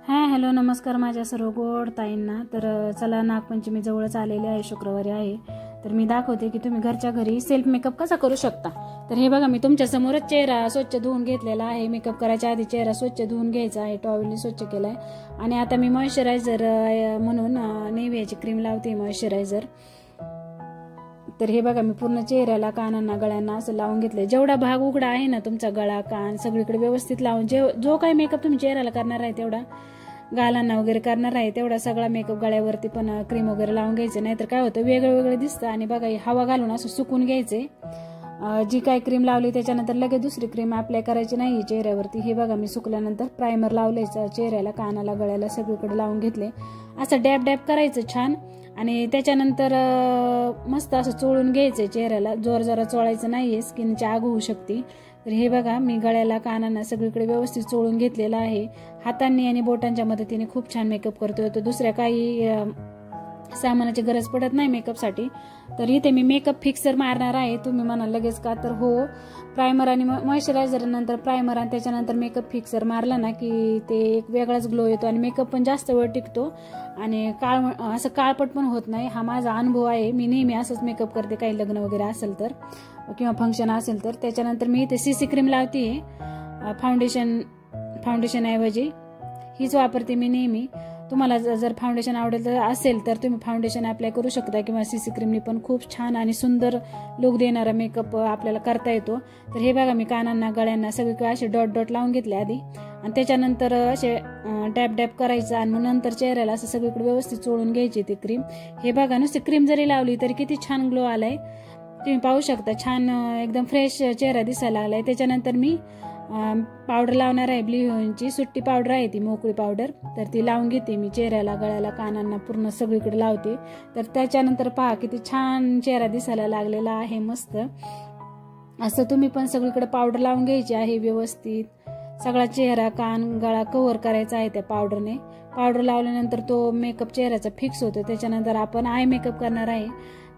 Hello नमस्कार माझ्या सर्व गोड ताईंना। तर चला नागपंचमी जवळच आलेली आहे, शुक्रवारी आहे, तर मी दाखवते की तुम्ही घरच्या घरी सेल्फ मेकअप कसा करू शकता। तर हे बघा मी तुमच्या समोरच चेहरा स्वच्छ धुवून घेतलेला आहे। मेकअप करायच्या आधी चेहरा स्वच्छ धुवून घ्यायचा आहे, टॉवेलने स्वच्छ केलाय आणि आता मी मॉइश्चरायझर म्हणून नेव्हियाची क्रीम लावते मॉइश्चरायझर। तर हे बघा मी पूर्ण चेहऱ्याला कानांना गळ्यांना असं लावून घेतले। जेवढा भाग उघडा आहे ना तुमचा गळा कान सगळीकडे व्यवस्थित लावून जो काही मेकअप तुम्ही चेहऱ्याला करणार आहे तेवढा गालांना वगैरे करणार आहे तेवढा सगळा मेकअप गळ्यावरती पण क्रीम वगैरे लावून घ्यायचे, नाहीतर काय होतं वेगळं वेगळं दिसतं। आणि बघा हवा घालून असं सुकून घ्यायचे। जी काय क्रीम लावली त्याच्यानंतर लगेच दुसरी क्रीम अप्लाय करायची नाही चेहऱ्यावरती। हे बघा मी सुकल्यानंतर प्रायमर लावले चेहऱ्याला कानाला गळ्याला सगळीकडे लावून घेतले। असं डॅब डॅब करायचं छान आणि त्याच्यानंतर मस्त असं चोळून घ्यायचं चेहऱ्याला। जोर जरा चोळायचं नाहीये, स्किनची आग होऊ शकते। तर हे बघा मी गळ्याला कानांना सगळीकडे व्यवस्थित चोळून घेतलेला आहे। हातांनी आणि बोटांच्या मदतीने खूप छान मेकअप करतोय, तर दुसऱ्या काही सामानाची गरज पडत नाही मेकअपसाठी। तर इथे मी मेकअप फिक्सर मारणार आहे। तुम्ही म्हणाल लगेच का, तर हो प्रायमर आणि मॉइश्चरायझर नंतर प्रायमर आणि त्याच्यानंतर मेकअप फिक्सर मारला ना की ते एक वेगळाच ग्लो येतो आणि मेकअप पण जास्त वेळ टिकतो आणि असं काळपट पण होत नाही। हा माझा अनुभव आहे, मी नेहमी असंच मेकअप करते काही लग्न वगैरे असेल तर किंवा फंक्शन असेल तर। त्याच्यानंतर मी इथे सीसी क्रीम लावते, फाउंडेशन ऐवजी हीच वापरते मी नेहमी। तुम्हाला जर फाउंडेशन आवडेल असेल तर तुम्ही फाउंडेशन अप्लाय करू शकता किंवा सीसी क्रीमनी पण खूप छान आणि सुंदर लुक देणारा मेकअप आपल्याला करता येतो। तर हे बघा मी कानांना गळ्यांना सगळीकडे असे डॉट डॉट लावून घेतले आधी आणि त्याच्यानंतर असे डॅब डॅब करायचं आणि मग नंतर चेहऱ्याला असं सगळीकडे व्यवस्थित चोळून घ्यायची ती क्रीम। हे बघा नुसती क्रीम जरी लावली तरी किती छान ग्लो आलाय, तुम्ही पाहू शकता। छान एकदम फ्रेश चेहरा दिसायला लागलाय। त्याच्यानंतर मी पावडर लावणार आहे, ब्ल्यू हेव्हनची सुट्टी पावडर आहे ती मोकळी पावडर, तर ती लावून घेते मी चेहऱ्याला गळ्याला कानांना पूर्ण सगळीकडे लावते। तर त्याच्यानंतर पहा किती छान चेहरा दिसायला लागलेला आहे मस्त। असं तुम्ही पण सगळीकडे पावडर लावून घ्यायची आहे व्यवस्थित, सगळा चेहरा कान गळा कव्हर करायचा आहे त्या पावडरने। पावडर लावल्यानंतर तो मेकअप चेहऱ्याचा फिक्स होतो। त्याच्यानंतर आपण आय मेकअप करणार आहे,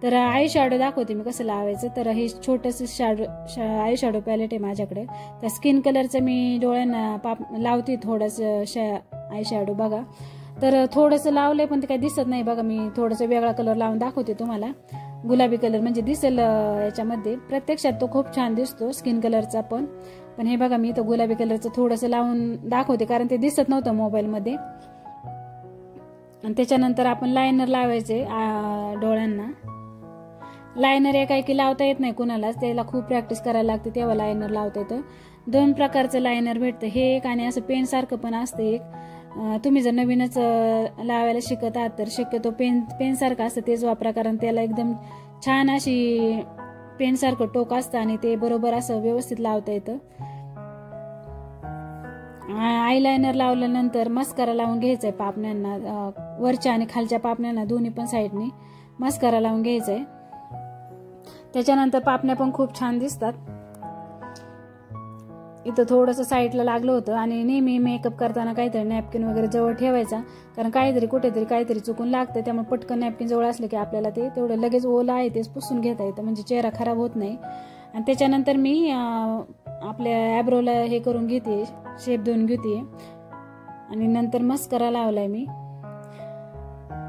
तर आय शॅडो दाखवते मी कसं लावायचं। तर हे छोटंसं आय शॅडो पॅलेट आहे माझ्याकडे, त्या स्किन कलरचं मी डोळ्यांना लावते थोडंसं आय शॅडो बघा। तर थोडंसं लावलंय पण ते काही दिसत नाही बघा, मी थोडंसं वेगळा कलर लावून दाखवते तुम्हाला, गुलाबी कलर म्हणजे दिसेल याच्यामध्ये। प्रत्यक्षात तो खूप छान दिसतो स्किन कलरचा पण हे बघा मी तो गुलाबी कलरचं थोडंसं लावून दाखवते कारण ते दिसत नव्हतं मोबाईलमध्ये। आणि त्याच्यानंतर आपण लायनर लावायचे डोळ्यांना। लायनर एकाएकी लावता येत नाही कुणालाच, त्याला खूप प्रॅक्टिस करायला लागते तेव्हा लायनर लावता येतं। दोन प्रकारचं लायनर भेटतं, हे एक आणि असं पेन सारखं पण असतं एक। तुम्ही जर नवीनच लावायला शिकत आहात तर शक्यतो पेन सारखं असतं तेच वापरा, कारण त्याला एकदम छान अशी पेन सारखं टोक असतं आणि ते बरोबर असं व्यवस्थित लावता येतं। आयलायनर लावल्यानंतर मस्कारा लावून घ्यायचंय पापण्यांना, वरच्या आणि खालच्या पापण्यांना दोन्ही पण साईडनी मस्कारा लावून घ्यायचंय। त्याच्यानंतर पापण्या पण खूप छान दिसतात। इथं थोडंसं साईडला लागलं होतं आणि नेहमी मेकअप करताना काहीतरी नॅपकिन वगैरे जवळ ठेवायचा, कारण काहीतरी कुठेतरी काहीतरी चुकून लागतं, त्यामुळे पटकन नॅपकिन जवळ असलं की आपल्याला ते तेवढं लगेच ओलं आहे तेच पुसून घेता येतं, म्हणजे चेहरा खराब होत नाही। आणि त्याच्यानंतर मी आपल्या ॲब्रोला हे करून घेते, शेप देऊन घेते आणि नंतर मस्करा लावलाय मी।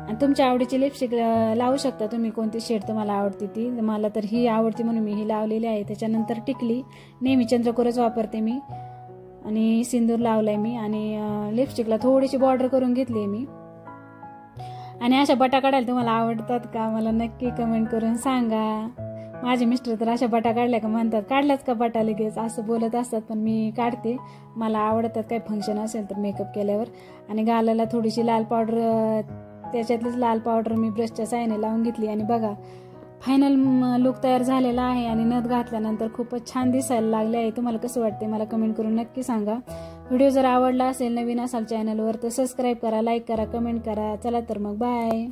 आणि तुमच्या आवडीची लिपस्टिक लावू शकता तुम्ही, कोणती शेड तुम्हाला आवडते ती। मला तर ही आवडते म्हणून मी ही लावलेली आहे। त्याच्यानंतर टिकली नेहमी चंद्रकोरच वापरते मी आणि सिंदूर लावलाय मी आणि लिपस्टिकला थोडीशी बॉर्डर करून घेतली मी। आणि अशा बटा काढायला तुम्हाला आवडतात का मला नक्की कमेंट करून सांगा। माझे मिस्टर तर अशा बटा काढल्या का म्हणतात काढल्याच का बटा लगेच असं बोलत असतात, पण मी काढते, मला आवडतात काही फंक्शन असेल तर मेकअप केल्यावर। आणि गालाला थोडीशी लाल पावडर, त्याच्यातलीच लाल पावडर मी ब्रशच्या साहाय्याने लावून घेतली आणि बघा फायनल लुक तयार झालेला आहे आणि नथ घातल्यानंतर खूपच छान दिसायला लागले आहे। तुम्हाला कसं वाटते मला कमेंट करून नक्की सांगा। व्हिडिओ जर आवडला असेल, नवीन असाल चॅनलवर तर सबस्क्राईब करा, लाईक करा, कमेंट करा। चला तर मग बाय।